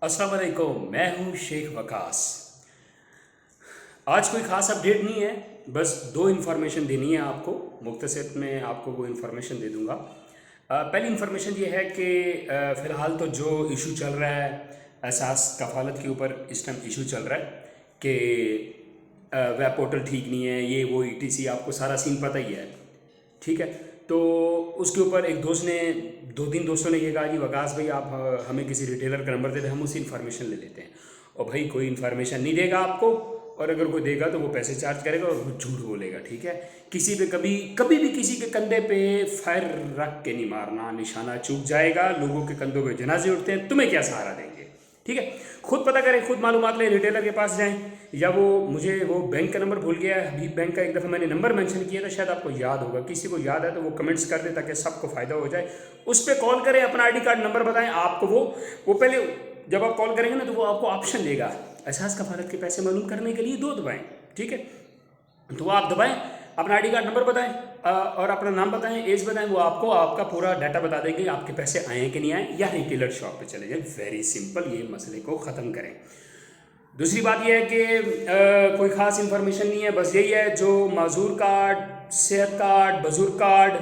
अस्सलाम वालेकुम, मैं हूँ शेख वकास। आज कोई ख़ास अपडेट नहीं है, बस दो इन्फॉर्मेशन देनी है आपको। मुख्तसर में आपको वो इन्फॉर्मेशन दे दूँगा। पहली इन्फॉर्मेशन ये है कि फ़िलहाल तो जो इशू चल रहा है, एहसास कफ़ालत के ऊपर इस टाइम इशू चल रहा है कि वेब पोर्टल ठीक नहीं है, ये वो ETC, आपको सारा सीन पता ही है, ठीक है। तो उसके ऊपर एक दोस्त ने, दो तीन दोस्तों ने ये कहा कि वकास भाई आप हमें किसी रिटेलर का नंबर दे दें, हम उससे इन्फॉर्मेशन ले लेते हैं। और भाई कोई इन्फॉर्मेशन नहीं देगा आपको, और अगर कोई देगा तो वो पैसे चार्ज करेगा और वो झूठ बोलेगा, ठीक है। किसी पे कभी कभी भी किसी के कंधे पे फायर रख के नहीं मारना, निशाना चूक जाएगा। लोगों के कंधों पे जनाजे उठते हैं, तुम्हें क्या सहारा देंगे, ठीक है। खुद पता करें, खुद मालूमात लें, रिटेलर के पास जाएं, या वो बैंक का नंबर भूल गया है। अभी बैंक का एक दफ़ा मैंने नंबर मेंशन किया था, शायद आपको याद होगा। किसी को याद है तो वो कमेंट्स कर दे ताकि सबको फ़ायदा हो जाए। उस पर कॉल करें, अपना ID कार्ड नंबर बताएं। आपको वो पहले जब आप कॉल करेंगे ना तो वो आपको ऑप्शन देगा एहसास कफालत के पैसे मालूम करने के लिए 2 दबाएं, ठीक है। तो वो आप दबाएं, अपना ID कार्ड नंबर बताएं और अपना नाम बताएं, एज बताएं। वो आपको आपका पूरा डाटा बता देंगे, आपके पैसे आए हैं कि नहीं आए, या रिटेलर शॉप पे चले जाएं। वेरी सिंपल, ये मसले को ख़त्म करें। दूसरी बात यह है कि कोई ख़ास इन्फॉर्मेशन नहीं है, बस यही है जो माजूर कार्ड, सेहत कार्ड, बुजुर्ग कार्ड,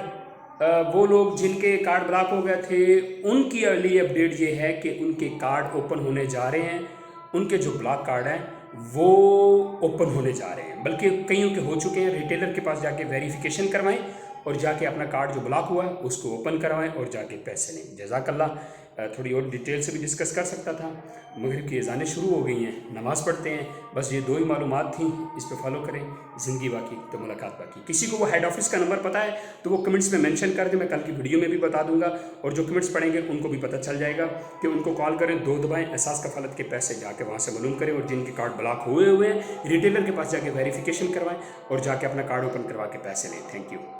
वो लोग जिनके कार्ड ब्लॉक हो गए थे, उनकी अर्ली अपडेट ये है कि उनके कार्ड ओपन होने जा रहे हैं। उनके जो ब्लॉक कार्ड हैं वो ओपन होने जा रहे हैं, बल्कि कईयों के हो चुके हैं। रिटेलर के पास जाके वेरिफिकेशन करवाएं और जाके अपना कार्ड जो ब्लॉक हुआ है उसको ओपन करवाएं और जाके पैसे लें। जज़ाकल्लाह। थोड़ी और डिटेल से भी डिस्कस कर सकता था। मगरिब की अज़ानें शुरू हो गई हैं, नमाज़ पढ़ते हैं। बस ये दो ही मालूमात थी, इस पर फॉलो करें। ज़िंदगी बाकी तो मुलाकात बाकी। किसी को वो हेड ऑफिस का नंबर पता है तो वो कमेंट्स में मेंशन कर दे, मैं कल की वीडियो में भी बता दूंगा। और जो कमेंट्स पढ़ेंगे उनको भी पता चल जाएगा कि उनको कॉल करें, 2 दबाएं, एहसास कफालत के पैसे जाके वहाँ से मालूम करें। और जिनके कार्ड ब्लॉक हुए हैं रिटेलर के पास जाके वेरिफिकेशन करवाएं और जाके अपना कार्ड ओपन करवा के पैसे लें। Thank you.